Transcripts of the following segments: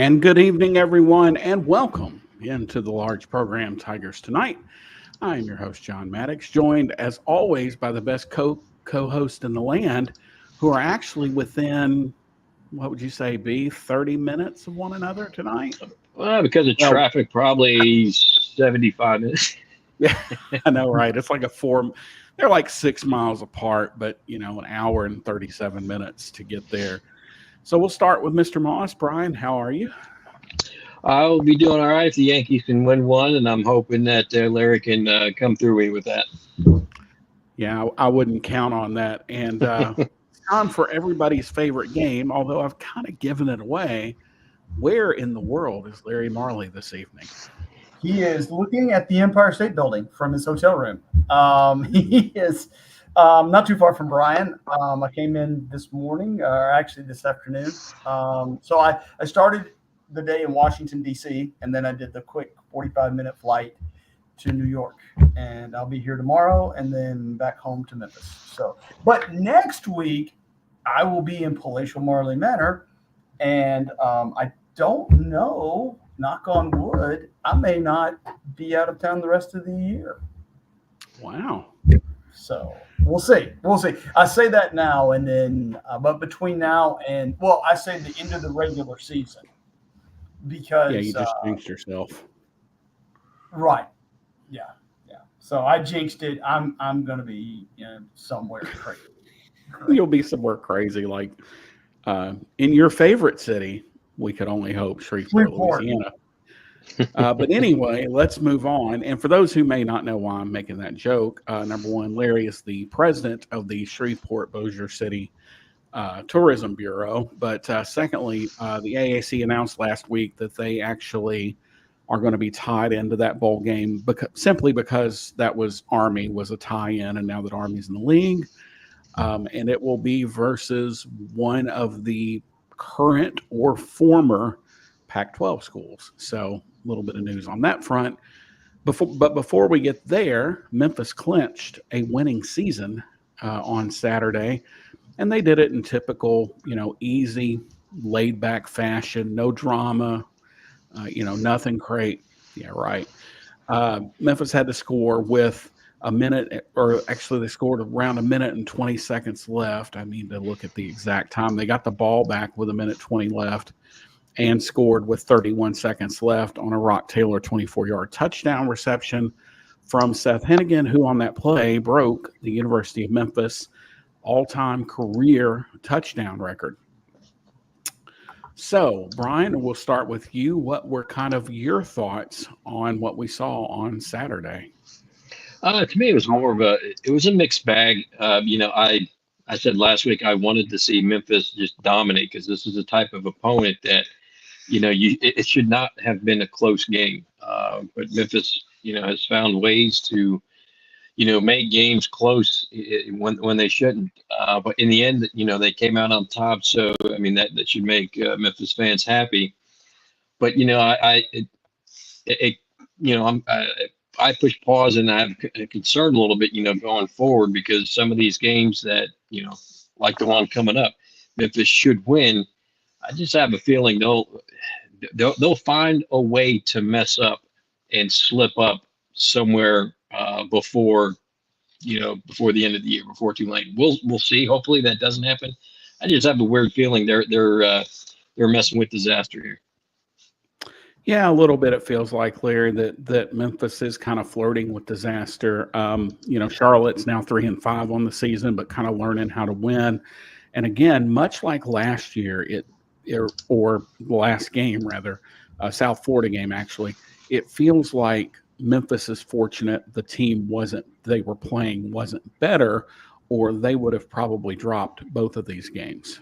And good evening, everyone, and welcome into the large program Tigers Tonight. I'm your host, John Maddox, joined as always by the best co-host in the land, who are actually within, what would you say, B, 30 minutes of one another tonight? Well, because of Well, traffic, probably 75 minutes. yeah, I know, right? It's like they're like 6 miles apart, but, an hour and 37 minutes to get there. So we'll start with Mr. Moss. Brian, how are you? I'll be doing all right if the Yankees can win one, and I'm hoping that Larry can come through me with that. Yeah, I wouldn't count on that. And it's time for everybody's favorite game, although I've kind of given it away. Where in the world is Larry Marley this evening? He is looking at the Empire State Building from his hotel room. He is not too far from Brian. I came in this morning, or actually this afternoon. So I started the day in Washington, D.C., and then I did the quick 45-minute flight to New York. And I'll be here tomorrow and then back home to Memphis. But next week, I will be in Palatial Marley Manor, and I don't know, knock on wood, I may not be out of town the rest of the year. Wow. So we'll see. I say that now, and then, but between now and, I say the end of the regular season, because Yeah, you just jinxed yourself. Right. Yeah. So I jinxed it. I'm gonna be somewhere crazy. You'll be somewhere crazy, like in your favorite city. We could only hope, Shreveport, Louisiana. But anyway, let's move on. And for those who may not know why I'm making that joke, number one, Larry is the president of the Shreveport-Bossier City Tourism Bureau. But secondly, the AAC announced last week that they actually are going to be tied into that bowl game simply because that was Army was a tie-in, and now that Army's in the league, and it will be versus one of the current or former Pac-12 schools. So a little bit of news on that front. Before we get there, Memphis clinched a winning season on Saturday, and they did it in typical, easy, laid-back fashion, no drama, nothing great. Yeah, right. Memphis had to score with a minute, or actually they scored around a minute and 20 seconds left. I need to look at the exact time. They got the ball back with a minute 20 left and scored with 31 seconds left on a Rock Taylor 24-yard touchdown reception from Seth Hennigan, who on that play broke the University of Memphis all-time career touchdown record. So, Brian, we'll start with you. What were kind of your thoughts on what we saw on Saturday? To me, it was a mixed bag. I said last week I wanted to see Memphis just dominate because this is the type of opponent that, it should not have been a close game. But Memphis, has found ways to, make games close when they shouldn't. But in the end, they came out on top. So, I mean, that should make Memphis fans happy. But, I push pause and I'm concerned a little bit, going forward because some of these games that, like the one coming up, Memphis should win. I just have a feeling they'll find a way to mess up and slip up somewhere before the end of the year, before too late. We'll see. Hopefully that doesn't happen. I just have a weird feeling they're messing with disaster here. Yeah, a little bit. It feels like, Larry, that Memphis is kind of flirting with disaster. Charlotte's now 3-5 on the season, but kind of learning how to win. And again, much like last year, or the last game rather, South Florida game actually, it feels like Memphis is fortunate the team they were playing wasn't better, or they would have probably dropped both of these games.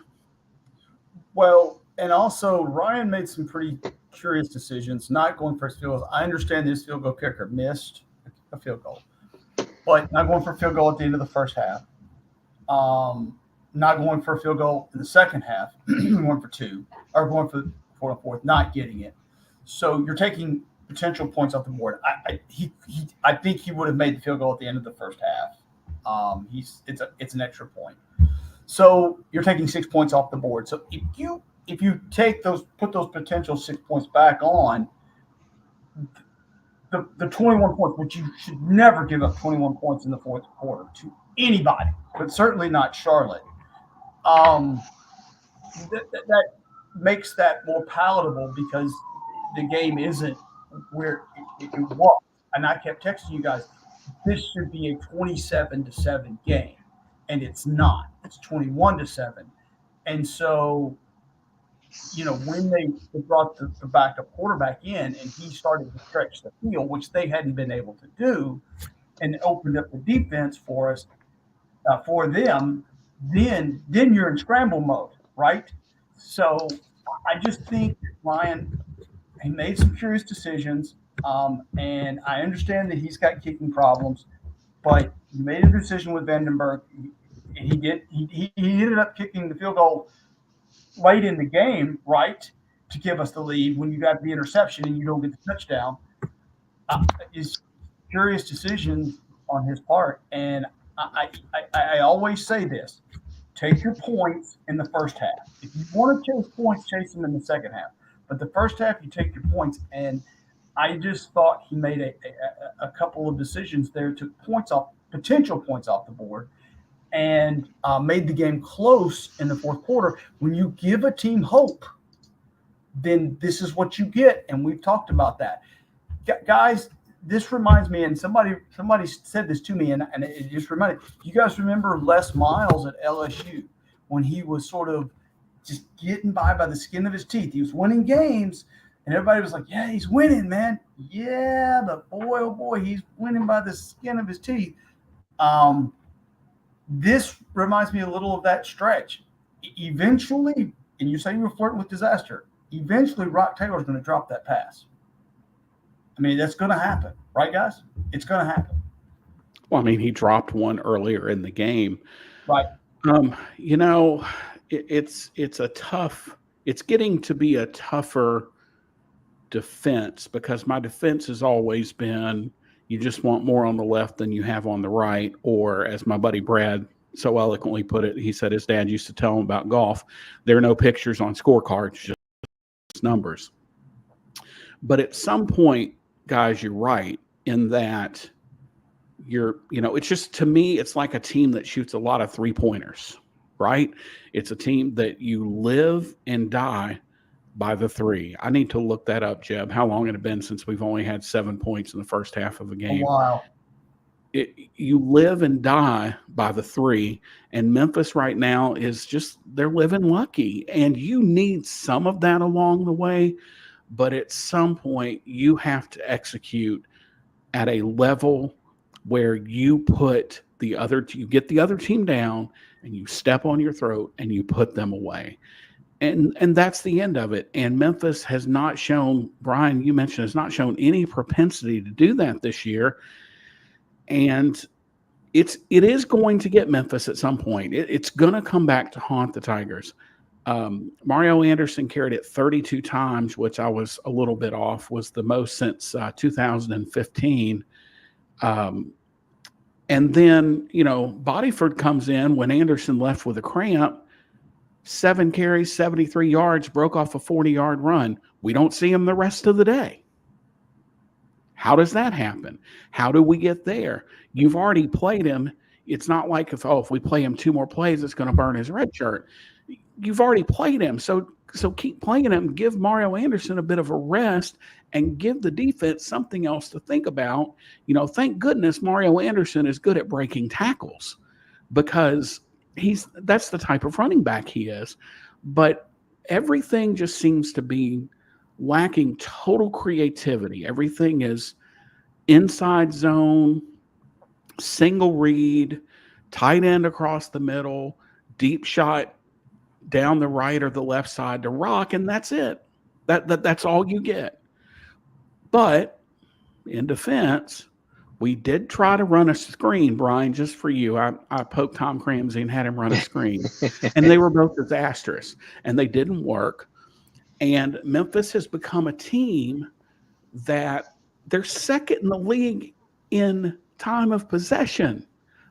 Well, and also Ryan made some pretty curious decisions, not going for his field goals. I understand this field goal kicker missed a field goal, but not going for a field goal at the end of the first half. Not going for a field goal in the second half, going for two, or going for the fourth, not getting it. So you're taking potential points off the board. I think he would have made the field goal at the end of the first half. It's an extra point. So you're taking 6 points off the board. So if you if you put those potential 6 points back on, the 21 points, which you should never give up 21 points in the fourth quarter to anybody, but certainly not Charlotte. That makes that more palatable because the game isn't where it was. And I kept texting you guys, this should be a 27-7 game, and it's not. It's 21-7. And so, when they brought the backup quarterback in and he started to stretch the field, which they hadn't been able to do, and opened up the defense for us, for them, then you're in scramble mode, right? So I just think Ryan, he made some curious decisions, and I understand that he's got kicking problems, but he made a decision with Vandenberg. He ended up kicking the field goal late in the game, right, to give us the lead when you got the interception and you don't get the touchdown. Is curious decisions on his part, and I always say this: take your points in the first half. If you want to chase points, chase them in the second half. But the first half, you take your points. And I just thought he made a couple of decisions there, took potential points off the board, and made the game close in the fourth quarter. When you give a team hope, then this is what you get. And we've talked about that. Guys, this reminds me, and somebody said this to me, and it just reminded you guys remember Les Miles at LSU when he was sort of just getting by the skin of his teeth. He was winning games, and everybody was like, yeah, he's winning, man. Yeah, but boy, oh boy, he's winning by the skin of his teeth. This reminds me a little of that stretch. Eventually, and you say you were flirting with disaster, eventually Rock Taylor's going to drop that pass. I mean, that's going to happen, right, guys? It's going to happen. Well, I mean, he dropped one earlier in the game. Right. It's getting to be a tougher defense because my defense has always been you just want more on the left than you have on the right. Or as my buddy Brad so eloquently put it, he said his dad used to tell him about golf. There are no pictures on scorecards, just numbers. But at some point, guys, you're right in that it's just, to me, it's like a team that shoots a lot of 3-pointers, right? It's a team that you live and die by the 3. I need to look that up, Jeb. How long it had been since we've only had 7 points in the first half of a game? Wow. You live and die by the 3, and Memphis right now is just, they're living lucky, and you need some of that along the way. But at some point, you have to execute at a level where you put you get the other team down and you step on your throat and you put them away. And that's the end of it. And Memphis has not shown, Brian, you mentioned, has not shown any propensity to do that this year. And it is going to get Memphis at some point. It's going to come back to haunt the Tigers. Mario Anderson carried it 32 times, which I was a little bit off, was the most since 2015. And then, Bodyford comes in when Anderson left with a cramp, 7 carries, 73 yards, broke off a 40-yard run. We don't see him the rest of the day. How does that happen? How do we get there? You've already played him. It's not like if we play him 2 more plays, it's going to burn his red shirt. You've already played him. So keep playing him. Give Mario Anderson a bit of a rest and give the defense something else to think about. Thank goodness Mario Anderson is good at breaking tackles because that's the type of running back he is. But everything just seems to be lacking total creativity. Everything is inside zone, single read, tight end across the middle, deep shot down the right or the left side to Rock, and that's it. That's all you get. But in defense, we did try to run a screen, Brian, just for you. I poked Tom Cramsey and had him run a screen, and they were both disastrous, and they didn't work. And Memphis has become a team that they're second in the league in time of possession.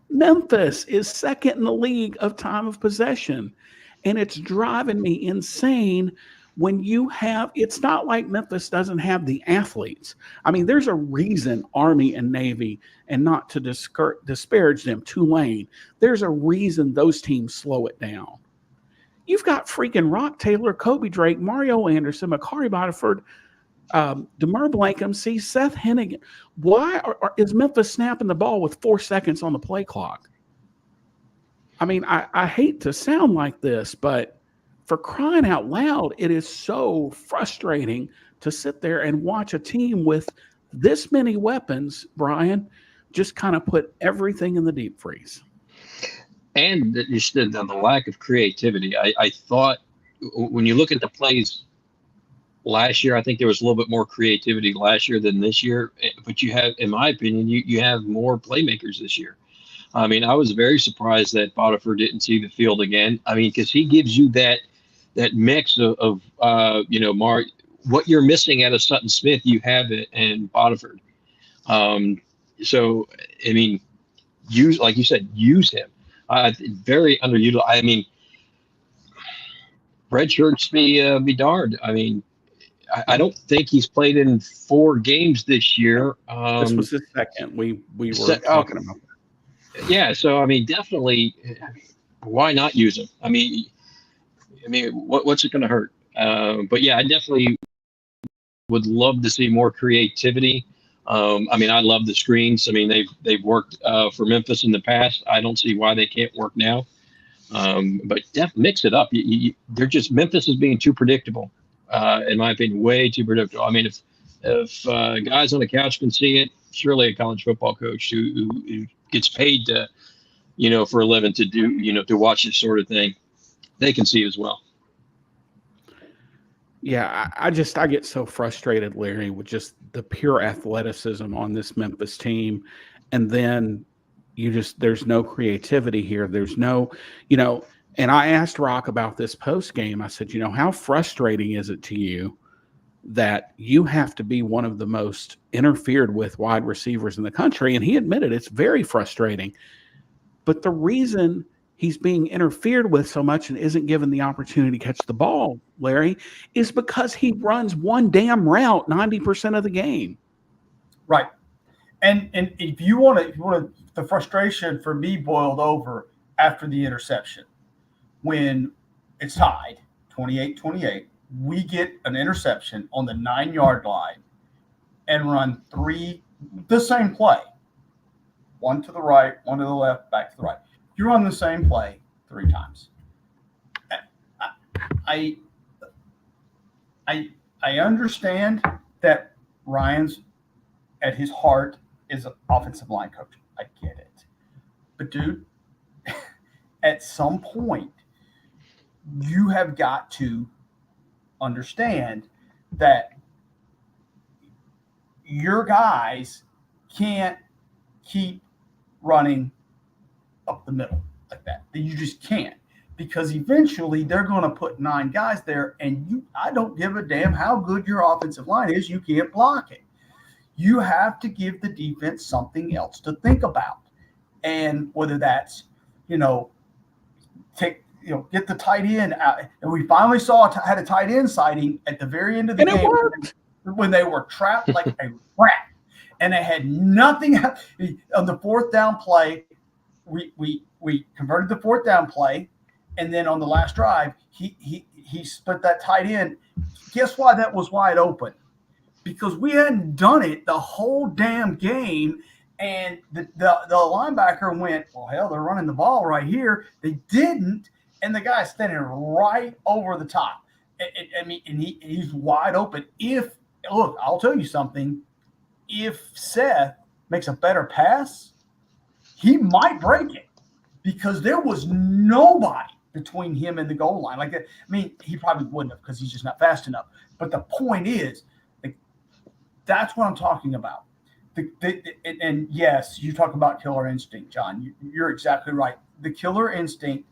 Memphis is second in the league of time of possession. And it's driving me insane when you have, it's not like Memphis doesn't have the athletes. I mean, there's a reason Army and Navy, and not to disparage them, Tulane, there's a reason those teams slow it down. You've got freaking Rock Taylor, Kobe Drake, Mario Anderson, Makari Bodiford, Demar Blankham, see Seth Hennigan. Why is Memphis snapping the ball with 4 seconds on the play clock? I mean, I hate to sound like this, but for crying out loud, it is so frustrating to sit there and watch a team with this many weapons, Brian, just kind of put everything in the deep freeze. And the lack of creativity. I thought when you look at the plays last year, I think there was a little bit more creativity last year than this year. But you have, in my opinion, you have more playmakers this year. I mean, I was very surprised that Bodiford didn't see the field again. I mean, because he gives you that mix of what you're missing out of Sutton Smith, you have it in Bodiford. So, I mean, like you said, use him. Very underutilized. I mean, red shirts be darned. I mean, I don't think he's played in 4 games this year. This was his second. We were talking about that. Yeah, so I mean, definitely, why not use him? I mean, what's it going to hurt? But yeah, I definitely would love to see more creativity. I mean, I love the screens. I mean, they've worked for Memphis in the past. I don't see why they can't work now. But mix it up. They're just, Memphis is being too predictable, in my opinion, way too predictable. I mean, if guys on the couch can see it, surely a college football coach who gets paid to, for a living to do, to watch this sort of thing, they can see as well. Yeah, I get so frustrated, Larry, with just the pure athleticism on this Memphis team. And then there's no creativity here. There's no, and I asked Rock about this post game. I said, how frustrating is it to you that you have to be one of the most interfered with wide receivers in the country? And he admitted it's very frustrating. But the reason he's being interfered with so much and isn't given the opportunity to catch the ball, Larry, is because he runs one damn route 90% of the game. Right. And if you want to, the frustration for me boiled over after the interception. When it's tied 28-28, we get an interception on the 9-yard line and run 3, the same play. 1 to the right, 1 to the left, back to the right. You run the same play 3 times. I understand that Ryan's at his heart is an offensive line coach. I get it. But dude, at some point, you have got to understand that your guys can't keep running up the middle like that. You just can't, because eventually they're going to put 9 guys there, and I don't give a damn how good your offensive line is. You can't block it. You have to give the defense something else to think about, and whether that's get the tight end out. And we finally had a tight end sighting at the very end of the game when they were trapped like a rat, and they had nothing on the 4th down play. We converted the 4th down play, and then on the last drive, he split that tight end. Guess why that was wide open? Because we hadn't done it the whole damn game, and the linebacker went, well, hell, they're running the ball right here. They didn't, and the guy's standing right over the top. He's wide open. I'll tell you something. If Seth makes a better pass, he might break it, because there was nobody between him and the goal line. He probably wouldn't have, because he's just not fast enough. But the point is, that's what I'm talking about. And yes, you talk about killer instinct, John. You're exactly right. The killer instinct,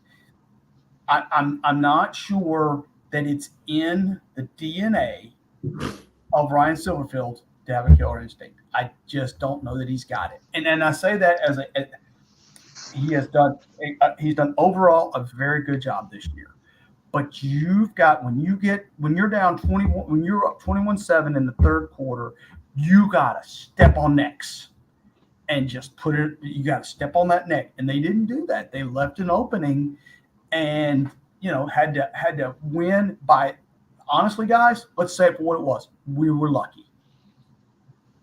I'm not sure that it's in the DNA of Ryan Silverfield to have a killer instinct. I just don't know that he's got it. And I say that he's done overall a very good job this year. But you've got when you're down 21, when you're up 21-7 in the third quarter, you gotta step on necks and just put it. You gotta step on that neck, and they didn't do that. They left an opening, and had to win by. Honestly, guys, let's say it for what it was. We were lucky.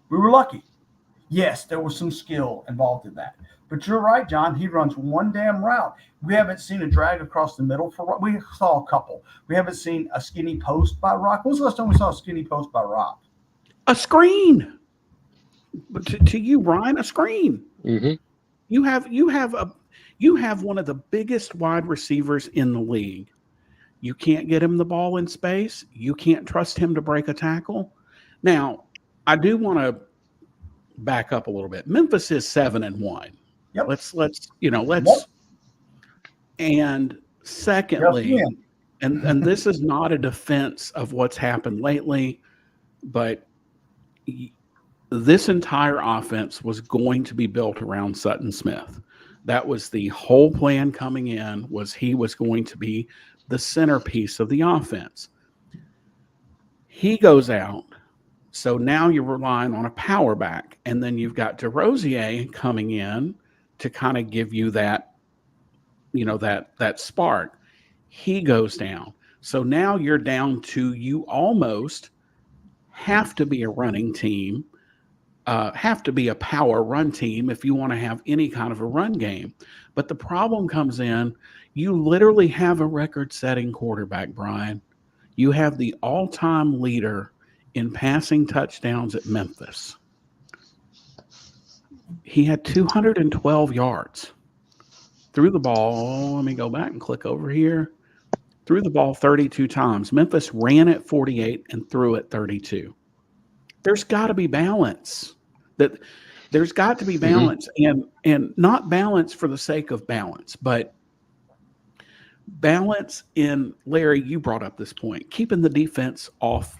We were lucky. Yes, there was some skill involved in that. But you're right, John. He runs one damn route. We haven't seen a drag across the middle for Rock. We saw a couple. We haven't seen a skinny post by Rock. When was the last time we saw a skinny post by Rock? A screen. But to you, Ryan, a screen. Mm-hmm. You have one of the biggest wide receivers in the league. You can't get him the ball in space. You can't trust him to break a tackle. Now, I do want to back up a little bit. Memphis is 7-1. Yep. Let's and secondly, and this is not a defense of what's happened lately, but this entire offense was going to be built around Sutton Smith. That was the whole plan coming in, was he was going to be the centerpiece of the offense. He goes out. So now you're relying on a power back, and then you've got DeRosier coming in to kind of give you that, that spark. He goes down. So now you're down to, you almost have to be a running team, have to be a power run team if you want to have any kind of a run game. But the problem comes in, you literally have a record-setting quarterback, Brian. You have the all-time leader in passing touchdowns at Memphis. He had 212 yards. Threw the ball, let me go back and click over here. Threw the ball 32 times. Memphis ran it 48 and threw it 32. There's got to be balance. There's got to be balance, and not balance for the sake of balance, but balance in, Larry, you brought up this point, keeping the defense off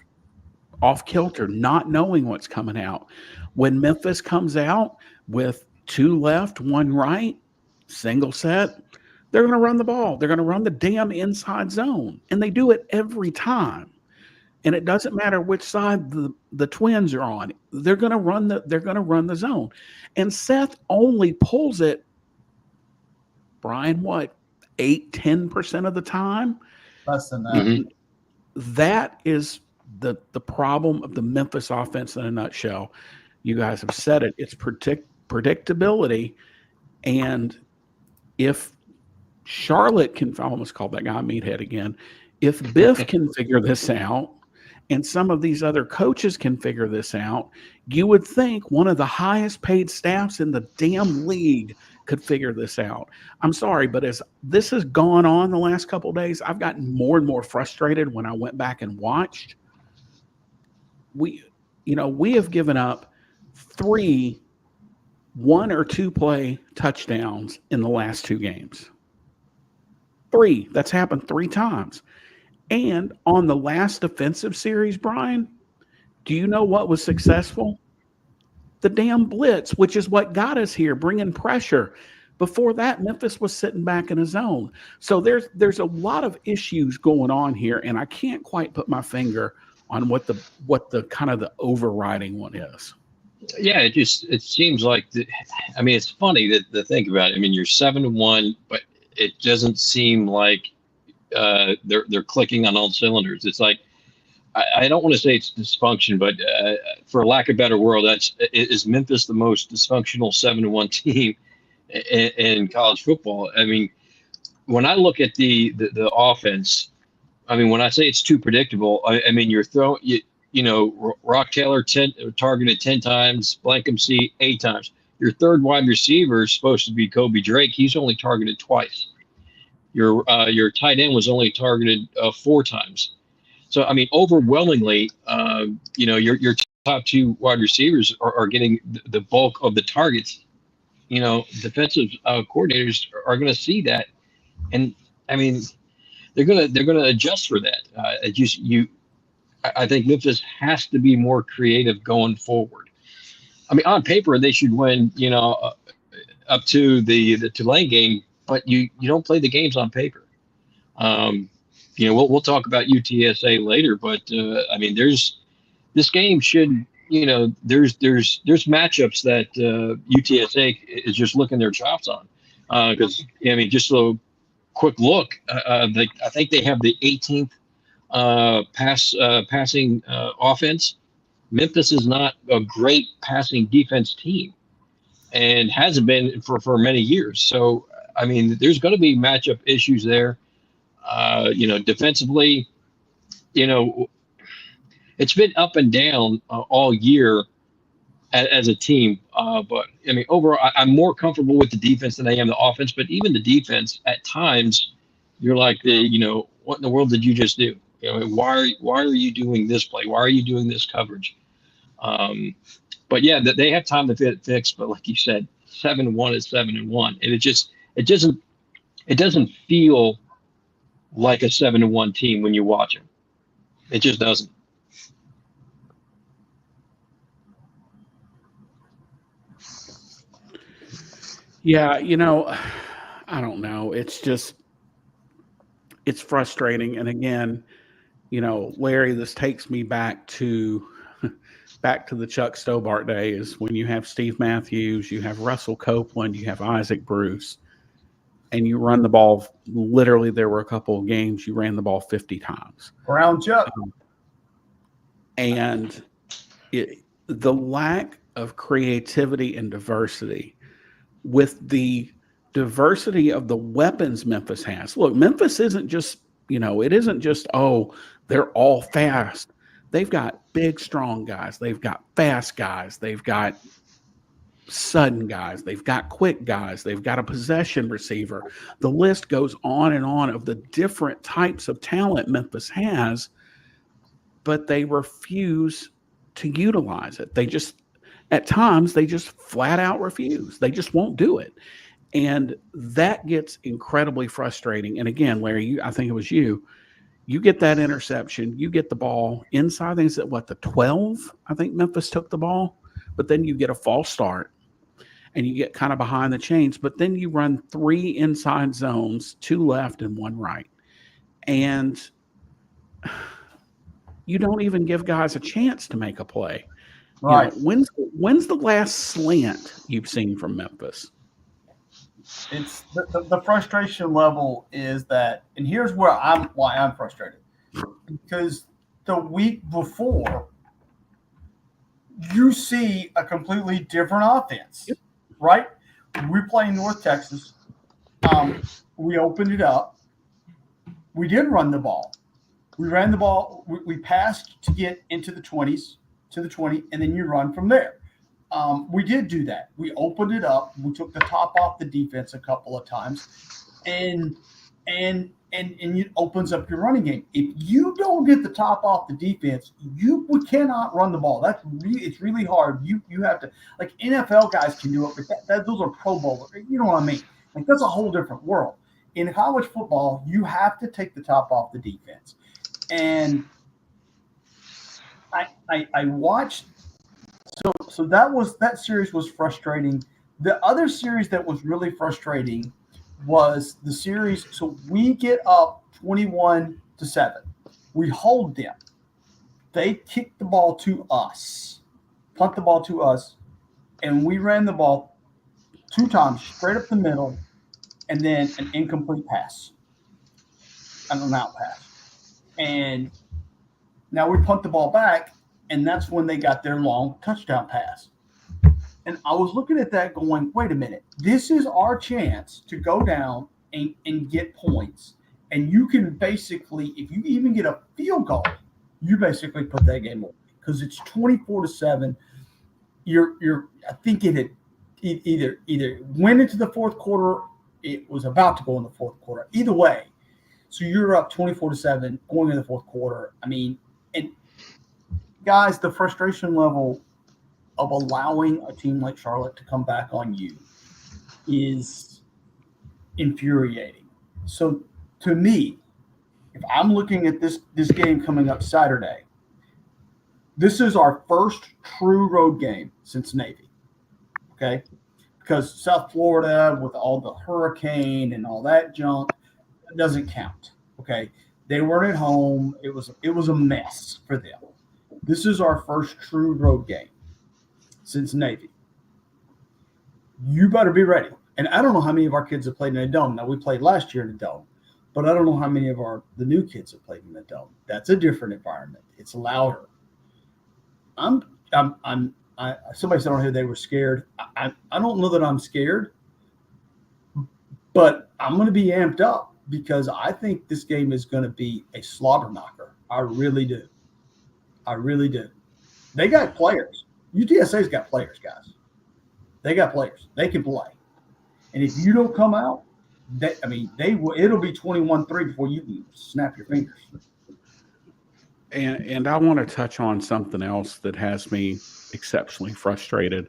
kilter, not knowing what's coming out. When Memphis comes out with 2 left, 1 right, single set, they're going to run the ball. They're going to run the damn inside zone, and they do it every time. And it doesn't matter which side the Twins are on. They're going to run the zone. And Seth only pulls it, Brian, what, 8-10% of the time? Less than that. Mm-hmm. That is the problem of the Memphis offense in a nutshell. You guys have said it. It's predictability. And if Charlotte can, I almost called that guy meathead again. If Biff can figure this out, and some of these other coaches can figure this out, you would think one of the highest paid staffs in the damn league could figure this out. I'm sorry, but as this has gone on the last couple of days, I've gotten more and more frustrated when I went back and watched. We have given up 3 1 or 2 play touchdowns in the last 2 games. 3. That's happened 3 times. And on the last defensive series, Brian, do you know what was successful? The damn blitz, which is what got us here, bringing pressure. Before that, Memphis was sitting back in a zone. So there's a lot of issues going on here, and I can't quite put my finger on what the kind of the overriding one is. Yeah, it seems like it's funny to think about it. I mean, you're 7-1, but it doesn't seem like they're clicking on all cylinders. It's like, I don't want to say it's dysfunction, but for lack of a better word, is Memphis the most dysfunctional 7-1 team in college football? I mean, when I look at the offense, I mean, when I say it's too predictable, I mean, you're throwing, Rock Taylor targeted 10 times, Blankham C 8 times. Your third wide receiver is supposed to be Kobe Drake. He's only targeted twice. Your tight end was only targeted 4 times. So, I mean, overwhelmingly, your top 2 wide receivers are getting the bulk of the targets. Defensive coordinators are going to see that, and I mean, they're gonna adjust for that. I think Memphis has to be more creative going forward. I mean, on paper they should win, up to the Tulane game, but you don't play the games on paper. we'll talk about UTSA later, but I mean, this game should, there's matchups that UTSA is just looking their chops on, because I mean, just a quick look, I think they have the 18th passing offense. Memphis is not a great passing defense team, and hasn't been for many years. So I mean, there's going to be matchup issues there. Defensively, you know, it's been up and down all year as a team. But I mean, overall, I'm more comfortable with the defense than I am the offense. But even the defense, at times, you're like, what in the world did you just do? Why are you doing this play? Why are you doing this coverage? But yeah, they have time to fix. But like you said, 7-1 is 7-1, and it doesn't feel like a 7-1 team when you watch them. It just doesn't. Yeah, I don't know. It's frustrating. And again, Larry, this takes me back to the Chuck Stobart days when you have Steve Matthews, you have Russell Copeland, you have Isaac Bruce, and you run the ball. Literally, there were a couple of games you ran the ball 50 times. Brown Chuck. And the lack of creativity and diversity with the diversity of the weapons Memphis has. Look, Memphis isn't just, it isn't just, they're all fast. They've got big, strong guys. They've got fast guys. They've got sudden guys. They've got quick guys. They've got a possession receiver. The list goes on and on of the different types of talent Memphis has, but they refuse to utilize it. At times, they just flat out refuse. They just won't do it. And that gets incredibly frustrating. And again, Larry, I think it was you get that interception, you get the ball inside, I think it's at the 12, I think Memphis took the ball, but then you get a false start and you get kind of behind the chains, but then you run 3 inside zones, 2 left and 1 right. And you don't even give guys a chance to make a play. Right. When's the last slant you've seen from Memphis? It's the frustration level is that, and here's why I'm frustrated, because the week before you see a completely different offense, right? We play North Texas. We opened it up. We did run the ball. We ran the ball. We passed to get into the 20s, to the 20, and then you run from there. We did do that. We opened it up. We took the top off the defense a couple of times, and it opens up your running game. If you don't get the top off the defense, we cannot run the ball. It's really hard. You have to, like, NFL guys can do it, but those are Pro Bowlers. You know what I mean? Like, that's a whole different world. In college football, you have to take the top off the defense. And I watched. So that series was frustrating. The other series that was really frustrating was the series. So we get up 21-7. We hold them. They kick the ball to us, punt the ball to us, and we ran the ball 2 times straight up the middle, and then an incomplete pass, an out pass. And now we punt the ball back, and that's when they got their long touchdown pass. And I was looking at that going, wait a minute. This is our chance to go down and get points. And you can basically, if you even get a field goal, you basically put that game away. Because it's 24-7. I think it had either went into the fourth quarter, it was about to go in the fourth quarter. Either way. So you're up 24-7 going in the fourth quarter. I mean, and guys, the frustration level of allowing a team like Charlotte to come back on you is infuriating. So to me, if I'm looking at this game coming up Saturday, this is our first true road game since Navy. Okay? Because South Florida with all the hurricane and all that junk, it doesn't count. Okay? They weren't at home. It was a mess for them. This is our first true road game since Navy. You better be ready. And I don't know how many of our kids have played in a dome. Now, we played last year in a dome, but I don't know how many of the new kids have played in a dome. That's a different environment. It's louder. Somebody said on here they were scared. I don't know that I'm scared, but I'm going to be amped up because I think this game is going to be a slobber knocker. I really do. I really do. They got players. UTSA's got players, guys. They got players. They can play. And if you don't come out, it'll be 21-3 before you can snap your fingers. And I want to touch on something else that has me exceptionally frustrated.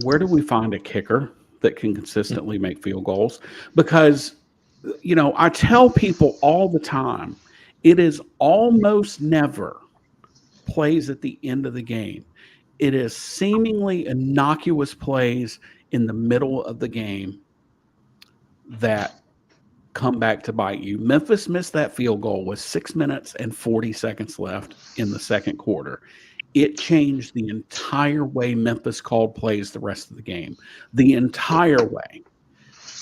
Where do we find a kicker that can consistently make field goals? Because, I tell people all the time, it is almost never plays at the end of the game. It is seemingly innocuous plays in the middle of the game that come back to bite you. Memphis missed that field goal with 6 minutes and 40 seconds left in the second quarter. It changed the entire way Memphis called plays the rest of the game, the entire way.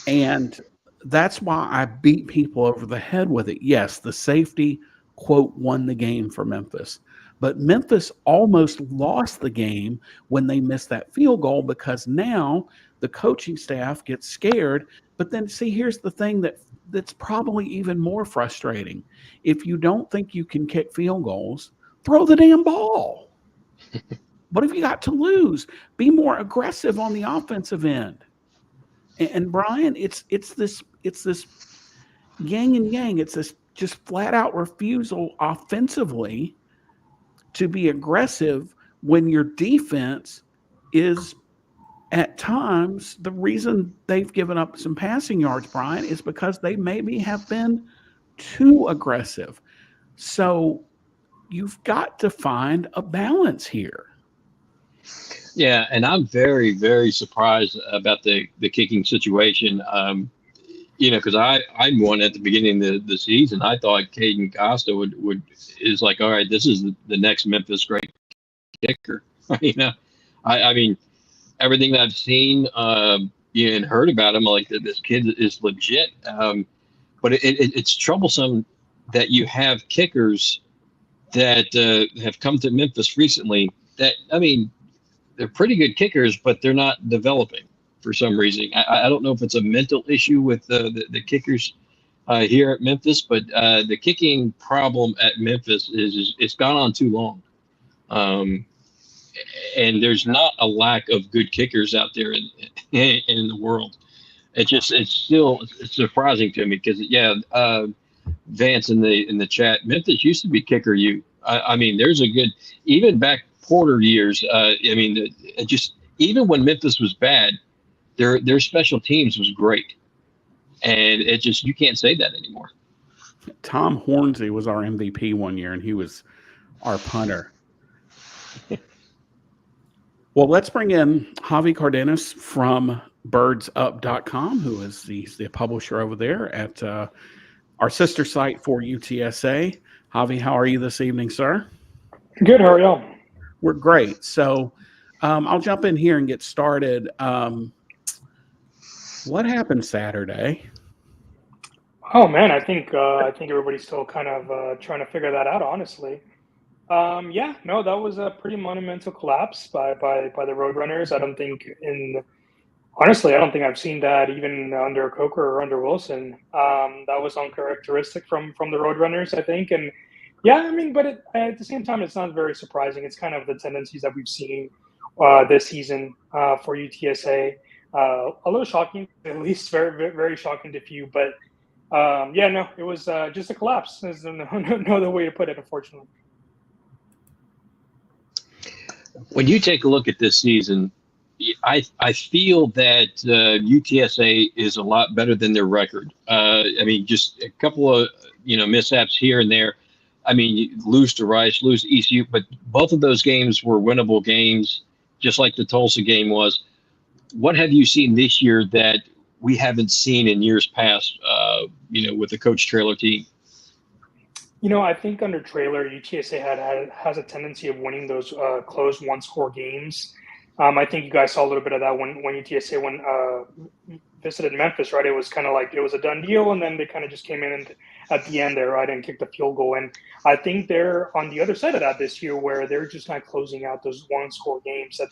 And that's why I beat people over the head with it. Yes, the safety, quote, won the game for Memphis. But Memphis almost lost the game when they missed that field goal because now the coaching staff gets scared. But then, see, here's the thing that's probably even more frustrating. If you don't think you can kick field goals, throw the damn ball. What have you got to lose? Be more aggressive on the offensive end. And Brian, it's this yin and yang. It's this just flat out refusal offensively to be aggressive when your defense is at times the reason they've given up some passing yards, Brian, is because they maybe have been too aggressive. So you've got to find a balance here. Yeah, and I'm very, very surprised about the kicking situation. Because I'm one at the beginning of the season. I thought Caden Costa is like, all right, this is the next Memphis great kicker. I mean, everything that I've seen and heard about him, like this kid is legit. But it's troublesome that you have kickers that have come to Memphis recently. They're pretty good kickers, but they're not developing for some reason. I don't know if it's a mental issue with the kickers here at Memphis, but the kicking problem at Memphis is it's gone on too long. And there's not a lack of good kickers out there in the world. It's surprising to me because Vance in the chat, Memphis used to be kicker U. I mean, there's a good, even back Porter years. Even when Memphis was bad, their special teams was great, and you can't say that anymore. Tom Hornsey was our MVP one year, and he was our punter. Well, let's bring in Javi Cardenas from BirdsUp.com, who is the publisher over there at our sister site for UTSA. Javi, how are you this evening, sir? Good. How are y'all? We're great. So I'll jump in here and get started. What happened Saturday? Oh man, I think everybody's still kind of trying to figure that out, honestly. That was a pretty monumental collapse by the Roadrunners. I don't think I've seen that even under Coker or under Wilson. That was uncharacteristic from the Roadrunners, I think. And but at the same time, it's not very surprising. It's kind of the tendencies that we've seen this season for UTSA. A little shocking, at least very, very shocking to few. But it was just a collapse. There's no other way to put it, unfortunately. When you take a look at this season, I feel that UTSA is a lot better than their record. Just a couple of mishaps here and there. You lose to Rice, lose to ECU, but both of those games were winnable games, just like the Tulsa game was. What have you seen this year that we haven't seen in years past with the coach Traylor team? I think under Traylor, UTSA has a tendency of winning those close one-score games. I think you guys saw a little bit of that when UTSA visited Memphis, right? It was kind of like it was a done deal, and then they kind of just came in and at the end there, right, and kicked the field goal. And I think they're on the other side of that this year, where they're just not closing out those one-score games that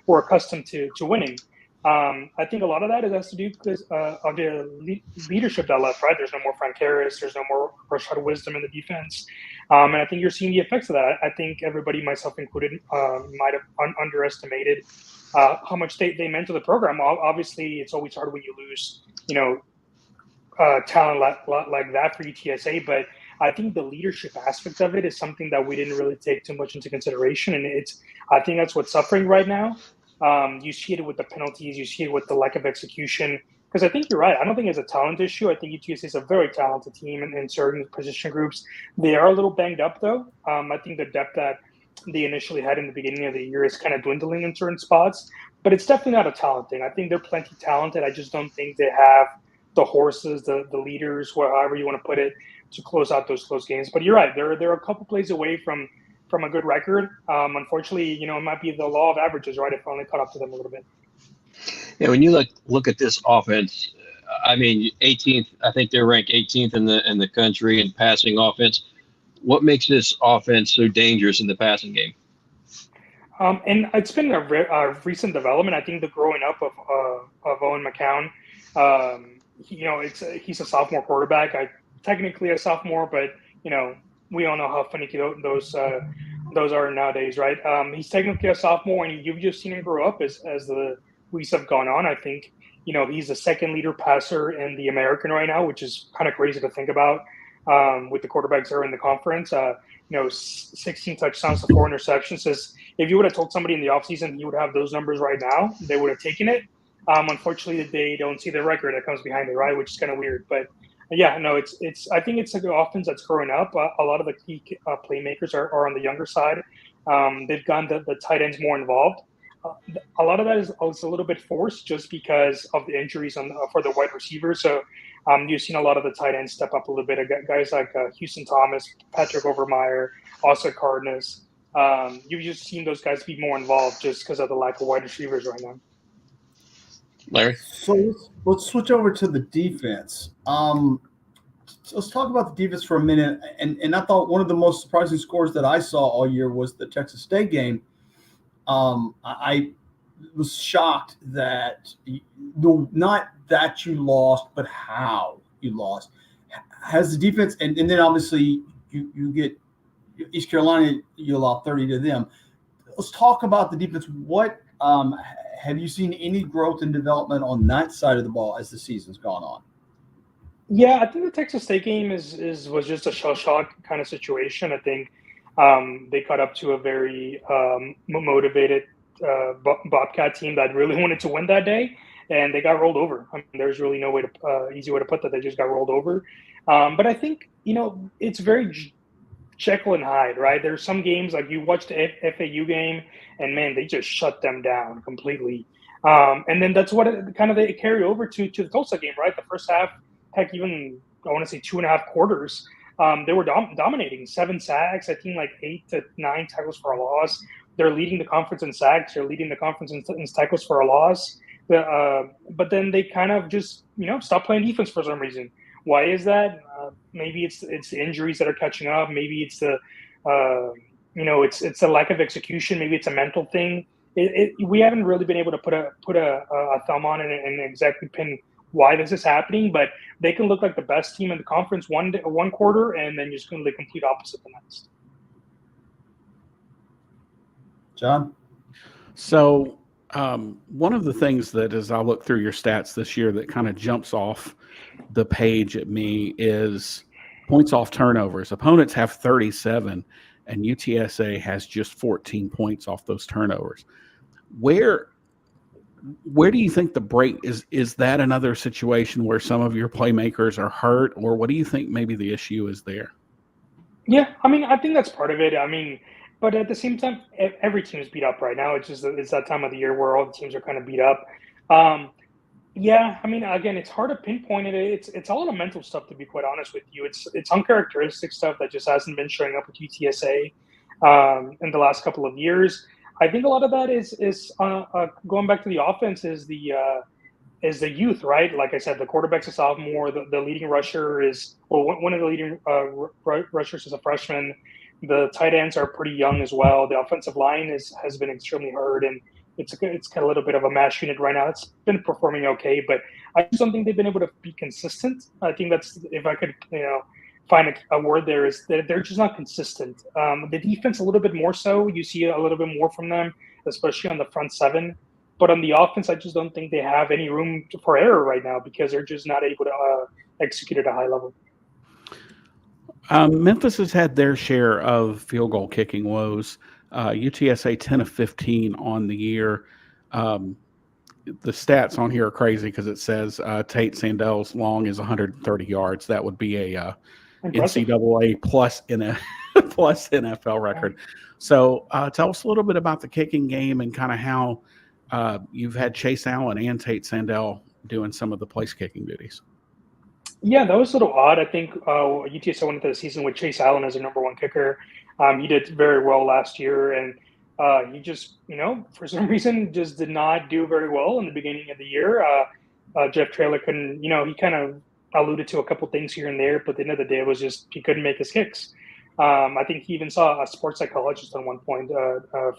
we're accustomed to winning. I think a lot of that has to do because of the leadership that left, right? There's no more Frank Harris. There's no more Rashad Wisdom in the defense. And I think you're seeing the effects of that. I think everybody, myself included, might have underestimated how much they meant to the program. Obviously, it's always hard when you lose, talent like that for UTSA. But I think the leadership aspect of it is something that we didn't really take too much into consideration. And I think that's what's suffering right now. You see it with the penalties. You see it with the lack of execution. Because I think you're right. I don't think it's a talent issue. I think UTSA is a very talented team in certain position groups. They are a little banged up, though. I think the depth that they initially had in the beginning of the year is kind of dwindling in certain spots. But it's definitely not a talent thing. I think they're plenty talented. I just don't think they have the horses, the leaders, however you want to put it, to close out those close games. But you're right. They're a couple plays away from a good record. Unfortunately, it might be the law of averages, right? It finally caught up to them a little bit. Yeah, when you look at this offense, I mean, 18th. I think they're ranked 18th in the country in passing offense. What makes this offense so dangerous in the passing game? And it's been a recent development. I think the growing up of Owen McCown. He's a sophomore quarterback. Technically a sophomore, but we all know how finicky those are nowadays, right? He's technically a sophomore, and you've just seen him grow up as the weeks have gone on. I think he's the second leader passer in the American right now, which is kind of crazy to think about with the quarterbacks that are in the conference. 16 touchdowns to 4 interceptions. If you would have told somebody in the offseason he would have those numbers right now, they would have taken it. Unfortunately, they don't see the record that comes behind it, right? Which is kind of weird. But yeah, no, I think it's an offense that's growing up. A lot of the key playmakers are on the younger side. They've gotten the tight ends more involved. A lot of that is a little bit forced just because of the injuries for the wide receivers. So you've seen a lot of the tight ends step up a little bit. Guys like Houston Thomas, Patrick Overmeyer, also Cardenas. You've just seen those guys be more involved just because of the lack of wide receivers right now. Larry? So let's switch over to the defense. Let's talk about the defense for a minute. And I thought one of the most surprising scores that I saw all year was the Texas State game. I was shocked that not that you lost, but how you lost. Has the defense, and then obviously you get East Carolina, you allow 30 to them. Let's talk about the defense. What have you seen any growth and development on that side of the ball as the season's gone on? Yeah, I think the Texas State game was just a shell shock kind of situation. I think they caught up to a very motivated Bobcat team that really wanted to win that day, and they got rolled over. I mean, there's really no easy way to put that. They just got rolled over. But I think it's very Jekyll and Hyde, right? There's some games like you watch the FAU game, and man, they just shut them down completely. And then that's what they carry over to the Tulsa game, right? The first half, heck, even I want to say 2.5 quarters, they were dominating. 7 sacks, I think like 8 to 9 tackles for a loss. They're leading the conference in sacks. They're leading the conference in tackles for a loss. But then they kind of just stop playing defense for some reason. Why is that? Maybe it's the injuries that are catching up. Maybe it's the it's a lack of execution. Maybe it's a mental thing. We haven't really been able to put a thumb on it and exactly pin why this is happening. But they can look like the best team in the conference one quarter, and then just going to the complete opposite the next. John? So one of the things that as I look through your stats this year that kind of jumps off the page at me is points off turnovers. Opponents have 37, and UTSA has just 14 points off those turnovers. Where do you think the break is? Is that another situation where some of your playmakers are hurt, or what do you think maybe the issue is there? Yeah, I mean, I think that's part of it. I mean, but at the same time, every team is beat up right now. It's that time of the year where all the teams are kind of beat up. Yeah, I mean, again, it's hard to pinpoint it. It's all the mental stuff, to be quite honest with you. It's uncharacteristic stuff that just hasn't been showing up with UTSA in the last couple of years. I think a lot of that is going back to the offense is the youth, right? Like I said, the quarterback's a sophomore. The leading rusher is, well, one of the leading rushers is a freshman. The tight ends are pretty young as well. The offensive line has been extremely hurt, and it's kind of a little bit of a mash unit right now. It's been performing okay, but I just don't think they've been able to be consistent. I think that's, if I could, find a word there, is that they're just not consistent. The defense a little bit more so. You see a little bit more from them, especially on the front seven. But on the offense, I just don't think they have any room for error right now because they're just not able to execute at a high level. Memphis has had their share of field goal kicking woes. UTSA 10 of 15 on the year. The stats on here are crazy because it says Tate Sandel's long is 130 yards. That would be a NCAA plus NFL record. So tell us a little bit about the kicking game and kind of how you've had Chase Allen and Tate Sandel doing some of the place kicking duties. Yeah, that was a little odd. I think UTSA went into the season with Chase Allen as their number one kicker. He did very well last year, and he just, for some reason, just did not do very well in the beginning of the year. Jeff Traylor couldn't, he kind of alluded to a couple things here and there, but at the end of the day, it was just he couldn't make his kicks. I think he even saw a sports psychologist at one point,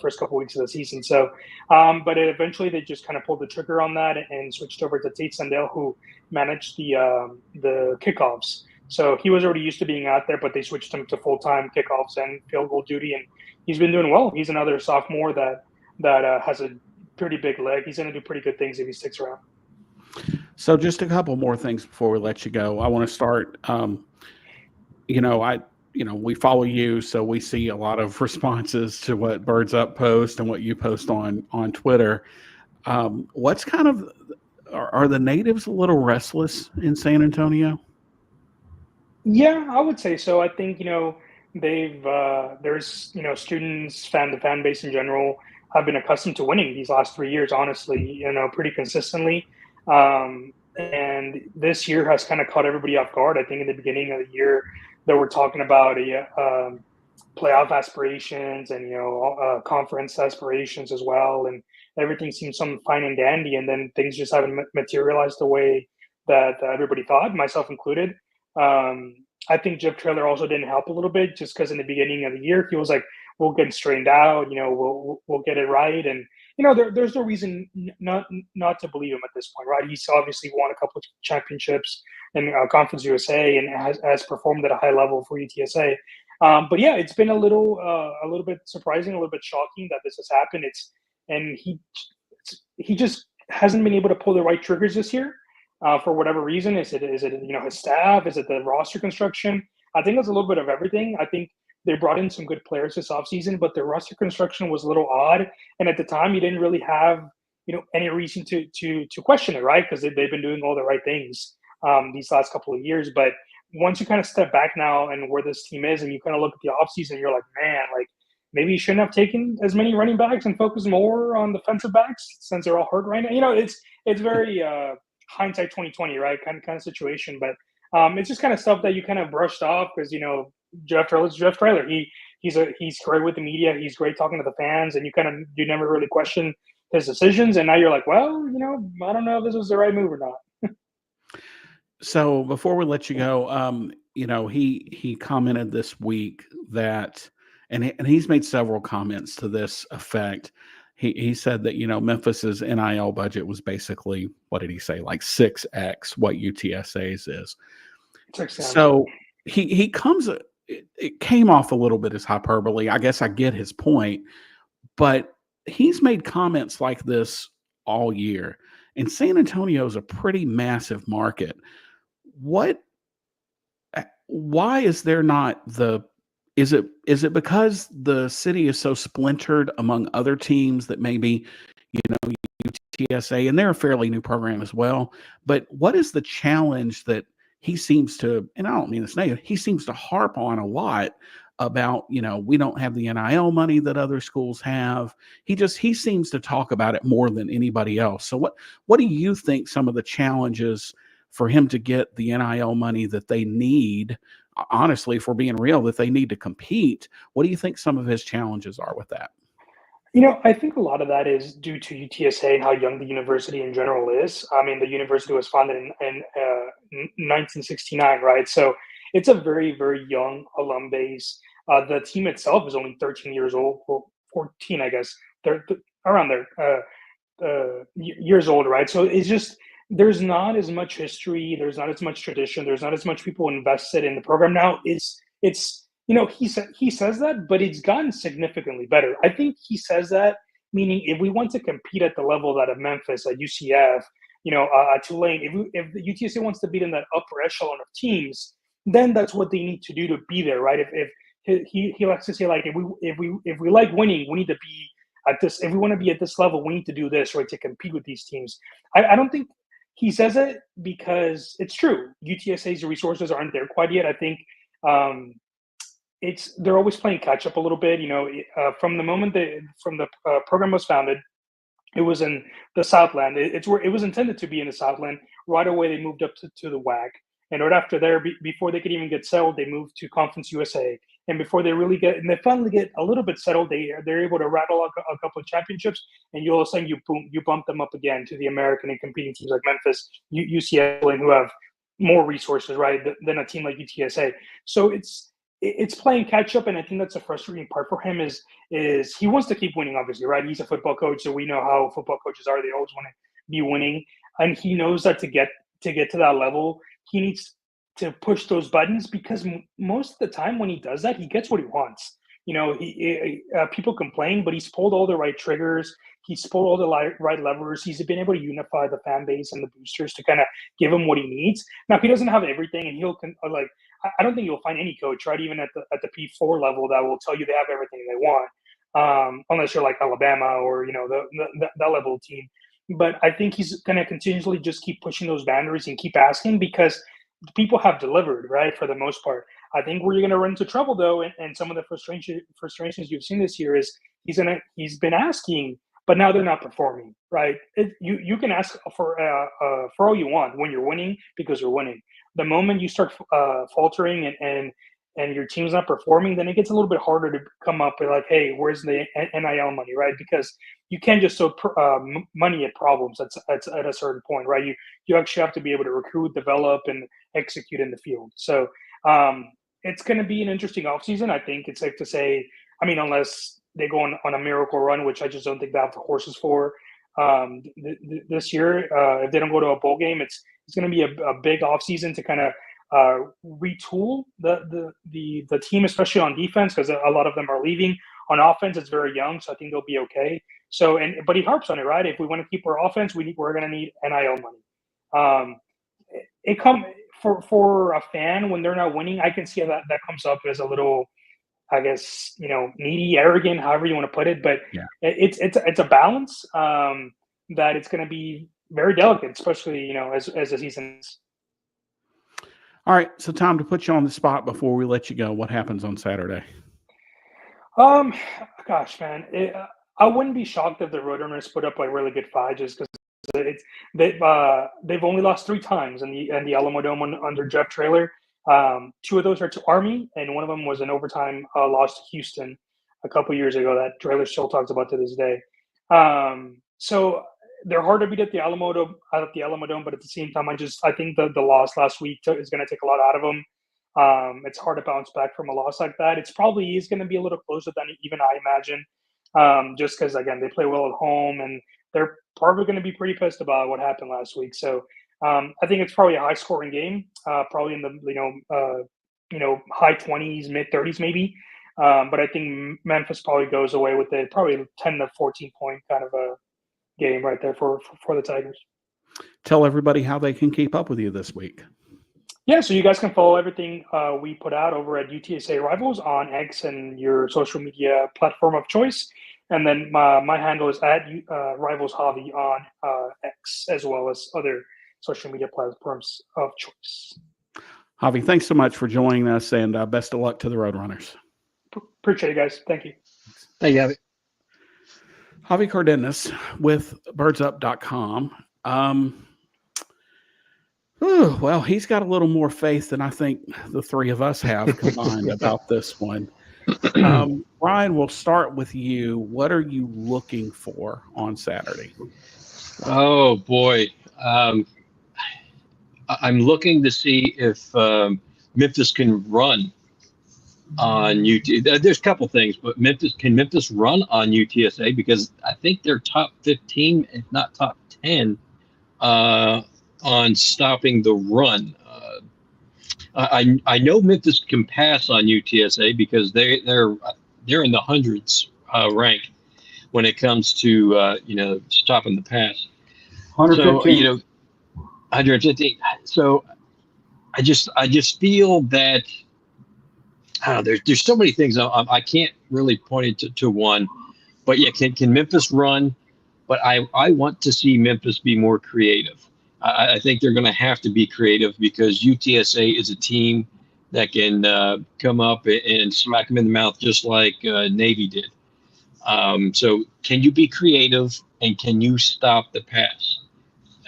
first couple weeks of the season. So, but eventually they just kind of pulled the trigger on that and switched over to Tate Sandel, who managed the kickoffs. So he was already used to being out there, but they switched him to full-time kickoffs and field goal duty, and he's been doing well. He's another sophomore that has a pretty big leg. He's going to do pretty good things if he sticks around. So just a couple more things before we let you go. I want to start. We follow you, so we see a lot of responses to what BirdsUp post and what you post on Twitter. What's kind of are the natives a little restless in San Antonio? Yeah, I would say so. I think they've there's students, the fan base in general have been accustomed to winning these last 3 years. Honestly, pretty consistently. And this year has kind of caught everybody off guard. I think in the beginning of the year, they were talking about playoff aspirations and conference aspirations as well, and everything seemed some fine and dandy. And then things just haven't materialized the way that everybody thought, myself included. I think Jeff Traylor also didn't help a little bit, just because in the beginning of the year he was like, "We'll get straightened out, we'll get it right," and there's no reason not to believe him at this point, right? He's obviously won a couple of championships in Conference USA and has performed at a high level for UTSA. But yeah, it's been a little bit surprising, a little bit shocking that this has happened. He just hasn't been able to pull the right triggers this year for whatever reason. Is it his staff? Is it the roster construction? I think it's a little bit of everything. I think they brought in some good players this offseason, but the roster construction was a little odd. And at the time, you didn't really have any reason to question it, right? Because they've been doing all the right things these last couple of years. But once you kind of step back now and where this team is, and you kind of look at the offseason, you're like, man, maybe you shouldn't have taken as many running backs and focused more on defensive backs since they're all hurt right now. It's very hindsight 2020, right? Kind of situation. But it's just kind of stuff that you kind of brushed off because Jeff Traylor. He's great with the media. He's great talking to the fans, and you never really question his decisions. And now you're like, well, I don't know if this was the right move or not. So before we let you go, he commented this week that, and he's made several comments to this effect. He said that Memphis's NIL budget was basically, what did he say, like 6x what UTSA's is. So he comes. It came off a little bit as hyperbole. I guess I get his point, but he's made comments like this all year. And San Antonio is a pretty massive market. Why is there not is it because the city is so splintered among other teams that maybe, UTSA, and they're a fairly new program as well, but what is the challenge that he seems to, and I don't mean this negative, he seems to harp on a lot about, we don't have the NIL money that other schools have. He seems to talk about it more than anybody else. So what do you think some of the challenges for him to get the NIL money that they need, honestly, if we're being real, that they need to compete? What do you think some of his challenges are with that? I think a lot of that is due to UTSA and how young the university in general is. I mean, the university was founded in 1969, right? So it's a very, very young alum base. The team itself is only 13 years old, well, 14, I guess. They're around there, years old, right? So it's just there's not as much history, there's not as much tradition, there's not as much people invested in the program now. It's he says that, but it's gotten significantly better. I think he says that meaning if we want to compete at the level that of Memphis, at UCF, Tulane, if the UTSA wants to be in that upper echelon of teams, then that's what they need to do to be there, right? If he likes to say, like, if we like winning, we need to be at this. If we want to be at this level, we need to do this, right, to compete with these teams. I don't think he says it because it's true. UTSA's resources aren't there quite yet. I think they're always playing catch up a little bit. From the moment the program was founded, it was in the Southland. It's where it was intended to be, in the Southland. Right away, they moved up to the WAC. And right after there, before they could even get settled, they moved to Conference USA. And before they finally get a little bit settled, they're able to rattle a couple of championships, and all of a sudden you bump them up again to the American and competing teams like Memphis, UCLA, who have more resources, right, than a team like UTSA. So it's playing catch up, and I think that's a frustrating part for him. Is he wants to keep winning, obviously, right? He's a football coach, so we know how football coaches are. They always want to be winning, and he knows that to get to that level, he needs to push those buttons, because most of the time when he does that, he gets what he wants. People complain, but he's pulled all the right triggers. He's pulled all the right levers. He's been able to unify the fan base and the boosters to kind of give him what he needs. Now, he doesn't have everything, and I don't think you'll find any coach, right, even at the P4 level, that will tell you they have everything they want, unless you're like Alabama or that level of team. But I think he's going to continuously just keep pushing those boundaries and keep asking, because people have delivered, right, for the most part. I think where you're going to run into trouble, though, and some of the frustrations you've seen this year is he's been asking, but now they're not performing, right? You can ask for all you want when you're winning, because you're winning. The moment you start faltering and your team's not performing, then it gets a little bit harder to come up with, like, hey, where's the NIL money, right? Because you can't just throw money at problems at a certain point, right? You actually have to be able to recruit, develop, and execute in the field. So it's going to be an interesting offseason. I think it's safe to say, unless they go on a miracle run, which I just don't think they have the horses for this year. If they don't go to a bowl game, it's going to be a big offseason to kind of retool the team, especially on defense, because a lot of them are leaving. On offense, it's very young, so I think they'll be okay. So, but he harps on it, right? If we want to keep our offense, we're going to need NIL money. It come for a fan when they're not winning. I can see how that comes up as a little, I guess, needy, arrogant, however you want to put it. But yeah, it's a balance that it's going to be very delicate, especially as the season is. All right, so Tom, to put you on the spot before we let you go, what happens on Saturday? Gosh, man, I wouldn't be shocked if the Roadrunners put up a really good fight, just because they've only lost 3 times in the Alamo Dome under Jeff Traylor. 2 of those are to Army, and one of them was an overtime loss to Houston a couple years ago that Traylor still talks about to this day. So they're hard to beat at the Alamo Dome, but at the same time, I think the loss last week is going to take a lot out of them. It's hard to bounce back from a loss like that. It's probably is going to be a little closer than even I imagine, just because, again, they play well at home, and they're probably going to be pretty pissed about what happened last week. So I think it's probably a high-scoring game, probably in the high 20s, mid 30s maybe. But I think Memphis probably goes away with it, probably 10 to 14 point kind of a game right there for the Tigers. Tell everybody how they can keep up with you this week. Yeah, so you guys can follow everything we put out over at UTSA Rivals on X and your social media platform of choice. And then my handle is at Rivals Javi on X, as well as other social media platforms of choice. Javi, thanks so much for joining us, and best of luck to the Roadrunners. Appreciate it, guys. Thank you. Thank you, Javi. Javi Cardenas with BirdsUp.com. Well, he's got a little more faith than I think the three of us have combined about this one. Brian, we'll start with you. What are you looking for on Saturday? Oh boy, I'm looking to see if Memphis can run on UT. There's a couple things, but can Memphis run on UTSA, because I think they're top 15, if not top 10, on stopping the run. I know Memphis can pass on UTSA because they're in the hundreds rank when it comes to stopping the pass. 115. So 115. So I just feel that there's so many things. I can't really point it to one, but yeah, can Memphis run? But I want to see Memphis be more creative. I think they're going to have to be creative because UTSA is a team that can come up and smack them in the mouth just like Navy did. So can you be creative and can you stop the pass?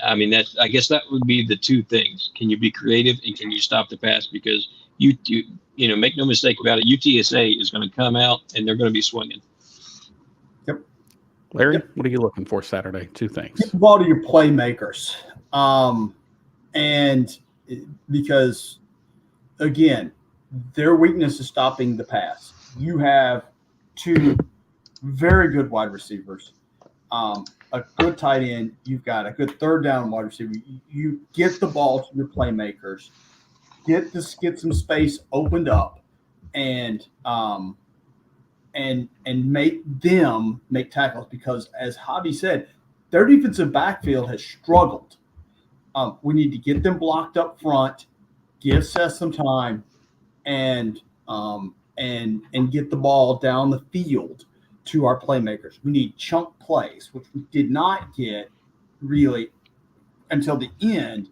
I mean, I guess that would be the two things. Can you be creative and can you stop the pass? Because you make no mistake about it, UTSA is going to come out and they're going to be swinging. Yep. Larry, what are you looking for Saturday? Two things. Get the ball to your playmakers. And because, again, their weakness is stopping the pass. You have two very good wide receivers, a good tight end. You've got a good third down wide receiver. You get the ball to your playmakers, get some space opened up, and make them make tackles, because, as Javi said, their defensive backfield has struggled. We need to get them blocked up front, give Seth some time, and get the ball down the field to our playmakers. We need chunk plays, which we did not get really until the end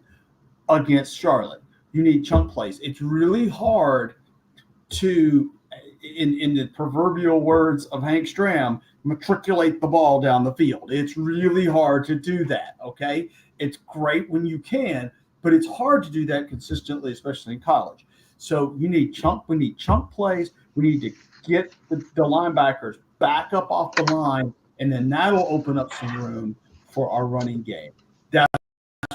against Charlotte. You need chunk plays. It's really hard to, in the proverbial words of Hank Stram, matriculate the ball down the field. It's really hard to do that, okay? It's great when you can, but it's hard to do that consistently, especially in college. So we need chunk plays. We need to get the linebackers back up off the line, and then that'll open up some room for our running game. That's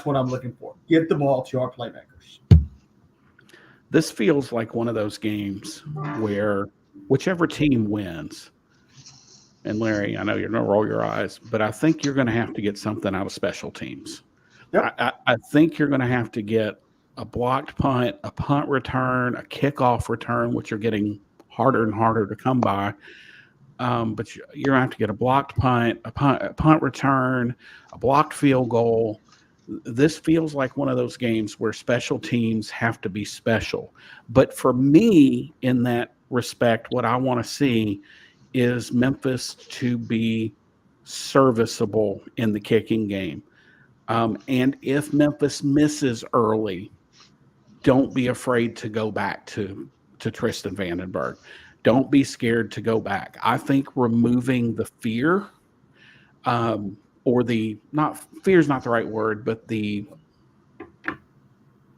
what I'm looking for. Get the ball to our playmakers. This feels like one of those games where whichever team wins, and Larry, I know you're going to roll your eyes, but I think you're going to have to get something out of special teams. Yep. I think you're going to have to get a blocked punt, a punt return, a kickoff return, which are getting harder and harder to come by. But you're going to have to get a blocked punt, a punt return, a blocked field goal. This feels like one of those games where special teams have to be special. But for me, in that respect, what I want to see is Memphis to be serviceable in the kicking game. And if Memphis misses early, don't be afraid to go back to Tristan Vandenberg. Don't be scared to go back. I think removing the fear, or the, not fear is not the right word, but the,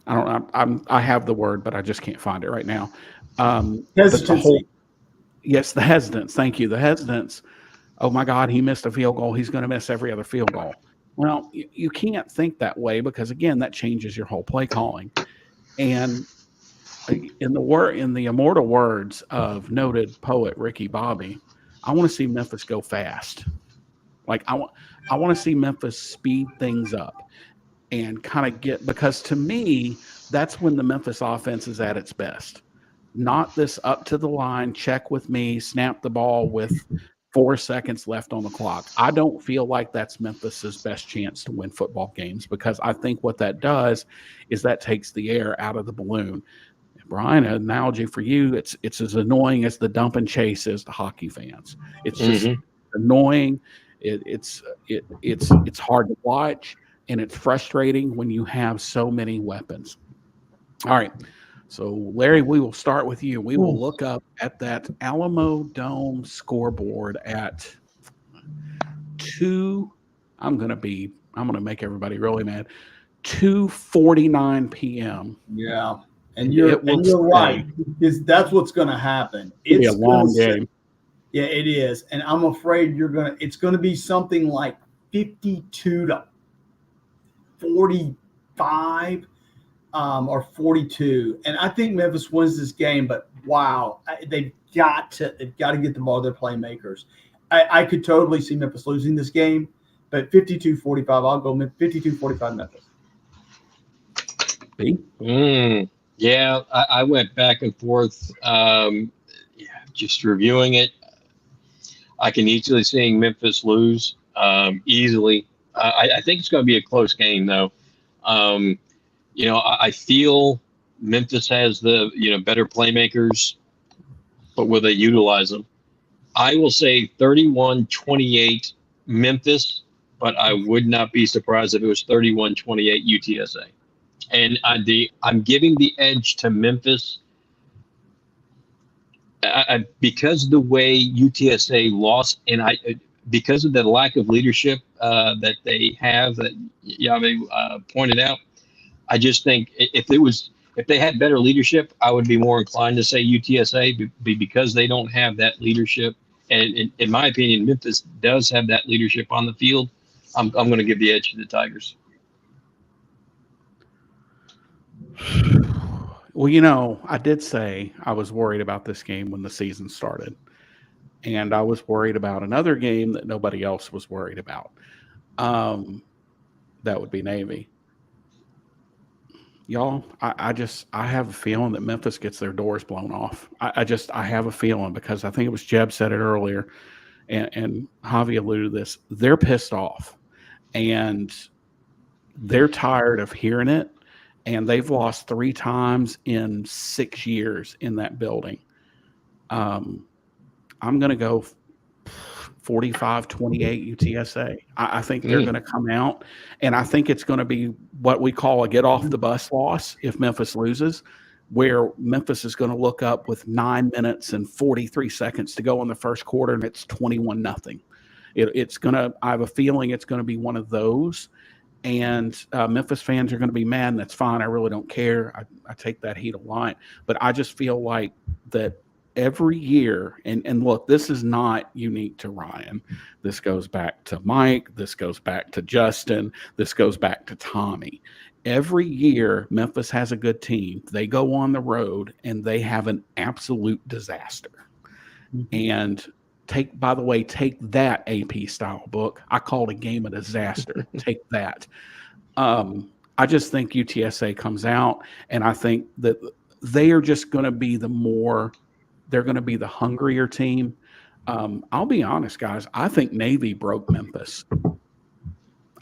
I don't know. I have the word, but I just can't find it right now. Hesitancy. The hesitance. Thank you. The hesitance. Oh my God, he missed a field goal. He's going to miss every other field goal. Well, you can't think that way, because again, that changes your whole play calling. And in the immortal words of noted poet Ricky Bobby, I want to see Memphis go fast. Like I want to see Memphis speed things up and kind of because to me, that's when the Memphis offense is at its best. Not this up to the line, check with me, snap the ball with 4 seconds left on the clock. I don't feel like that's Memphis's best chance to win football games, because I think what that does is that takes the air out of the balloon. Brian, an analogy for you, it's as annoying as the dump and chase is to hockey fans. It's just annoying. It's hard to watch, and it's frustrating when you have so many weapons. All right, So, Larry, we will start with you. We will look up at that Alamo Dome scoreboard at 2. I'm going to make everybody really mad. 2:49 p.m. Yeah. And you're right, because that's what's going to happen. It'll be a long game. Yeah, it is. And I'm afraid it's going to be something like 52-45 or 42. And I think Memphis wins this game, but wow, they've got to get the ball to their playmakers. I could totally see Memphis losing this game, but 52-45, I'll go 52-45 Memphis. Yeah, I went back and forth. Just reviewing it, I can easily see Memphis lose easily. I think it's going to be a close game, though. I feel Memphis has the better playmakers, but will they utilize them? I will say 31-28 Memphis, but I would not be surprised if it was 31-28 UTSA. And I'm giving the edge to Memphis because of the way UTSA lost, and because of the lack of leadership that they have, that Javi pointed out. I just think if they had better leadership, I would be more inclined to say UTSA, because they don't have that leadership. And in my opinion, Memphis does have that leadership on the field. I'm going to give the edge to the Tigers. Well, I did say I was worried about this game when the season started. And I was worried about another game that nobody else was worried about. That would be Navy. Y'all, I have a feeling that Memphis gets their doors blown off. I have a feeling, because I think it was Jeb said it earlier, and Javi alluded to this. They're pissed off, and they're tired of hearing it, and they've lost 3 times in 6 years in that building. I'm going to go 45-28 UTSA. I think they're going to come out, and I think it's going to be what we call a get-off-the-bus loss if Memphis loses, where Memphis is going to look up with 9 minutes and 43 seconds to go in the first quarter, and it's 21-0. I have a feeling it's going to be one of those, and Memphis fans are going to be mad, and that's fine. I really don't care. I take that heat a lot, but I just feel like that every year, and look, this is not unique to Ryan. This goes back to Mike. This goes back to Justin. This goes back to Tommy. Every year, Memphis has a good team. They go on the road, and they have an absolute disaster. And take that AP style book. I called a game a disaster. Take that. I just think UTSA comes out, and I think that they are just going to be they're going to be the hungrier team. I'll be honest, guys. I think Navy broke Memphis.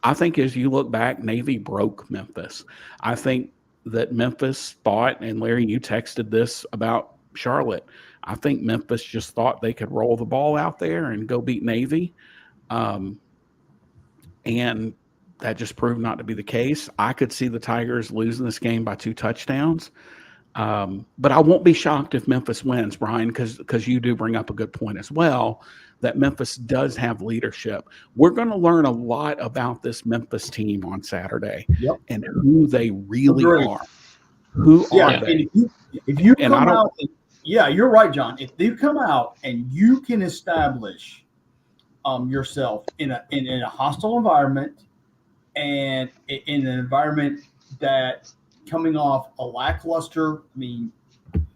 I think as you look back, Navy broke Memphis. I think that Memphis thought, and Larry, you texted this about Charlotte, I think Memphis just thought they could roll the ball out there and go beat Navy. And that just proved not to be the case. I could see the Tigers losing this game by 2 touchdowns. But I won't be shocked if Memphis wins, Brian, because you do bring up a good point as well, that Memphis does have leadership. We're going to learn a lot about this Memphis team on Saturday and who they really are. Who are they? If you come out, you're right, John. If they come out and you can establish yourself in a hostile environment, and in an environment that coming off a lackluster,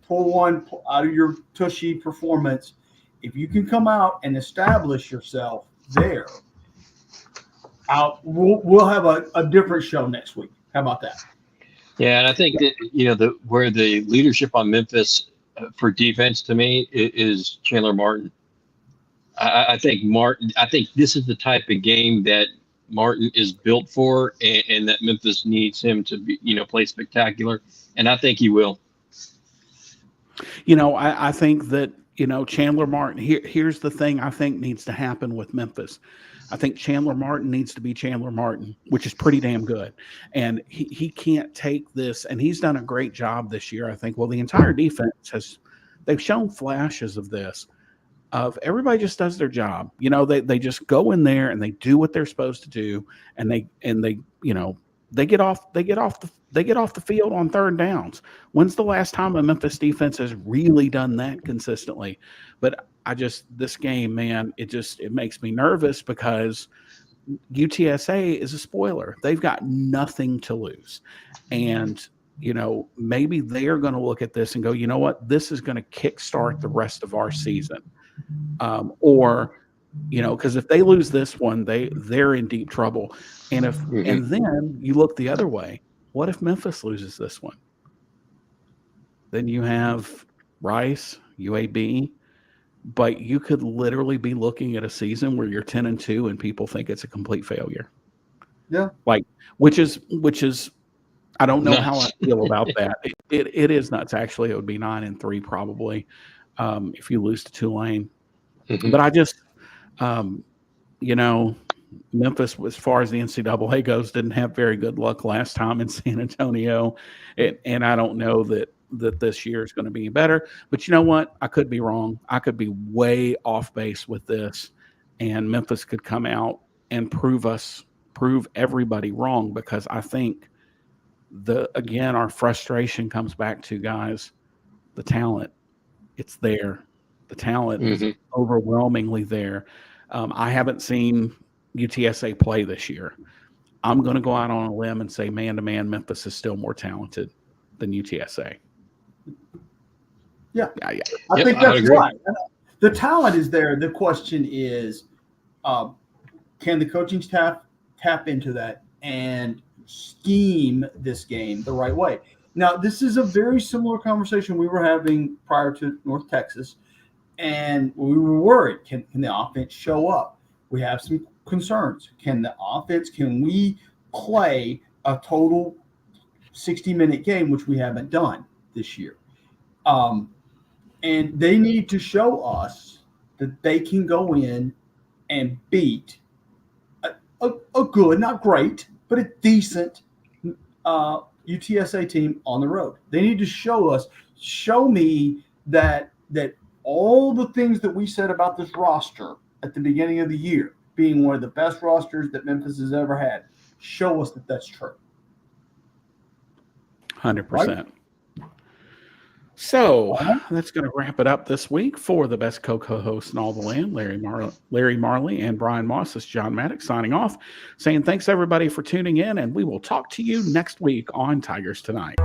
pull one out of your tushy performance, if you can come out and establish yourself there, we'll have a different show next week. How about that? Yeah, and I think that where the leadership on Memphis for defense to me is Chandler Martin. I think this is the type of game that Martin is built for, and that Memphis needs him to be, play spectacular, and I think he will. I think that Chandler Martin. Here's the thing I think needs to happen with Memphis. I think Chandler Martin needs to be Chandler Martin, which is pretty damn good. And he can't take this, and he's done a great job this year, I think. Well, the entire defense they've shown flashes of this, of everybody just does their job. They just go in there and they do what they're supposed to do, and they get off the field on third downs. When's the last time a Memphis defense has really done that consistently? But this game, man, it makes me nervous because UTSA is a spoiler. They've got nothing to lose. And, maybe they're going to look at this and go, you know what, this is going to kickstart the rest of our season. Because if they lose this one, they're in deep trouble. And and then you look the other way. What if Memphis loses this one? Then you have Rice, UAB, but you could literally be looking at a season where you're 10-2 and people think it's a complete failure. Yeah. Which is I don't know how I feel about that. It is nuts. Actually, it would be 9-3 probably if you lose to Tulane. But I just, Memphis, as far as the NCAA goes, didn't have very good luck last time in San Antonio. And I don't know that this year is going to be better. But you know what? I could be wrong. I could be way off base with this. And Memphis could come out and prove everybody wrong, because I think again, our frustration comes back to, guys, the talent. It's there. The talent is overwhelmingly there. I haven't seen UTSA play this year. I'm going to go out on a limb and say, man-to-man, Memphis is still more talented than UTSA. Yeah. I think that's right. The talent is there. The question is, can the coaching staff tap into that and scheme this game the right way? Now, this is a very similar conversation we were having prior to North Texas. And we were worried, can the offense show up? We have some concerns. Can we play a total 60-minute game, which we haven't done this year? And they need to show us that they can go in and beat a good, not great, but a decent UTSA team on the road. They need to show me that all the things that we said about this roster at the beginning of the year being one of the best rosters that Memphis has ever had, show us that that's true. 100%. Right? So that's going to wrap it up this week. For the best co-hosts in all the land, Larry Marley and Brian Moss, this is John Maddox signing off, saying thanks everybody for tuning in, and we will talk to you next week on Tigers Tonight.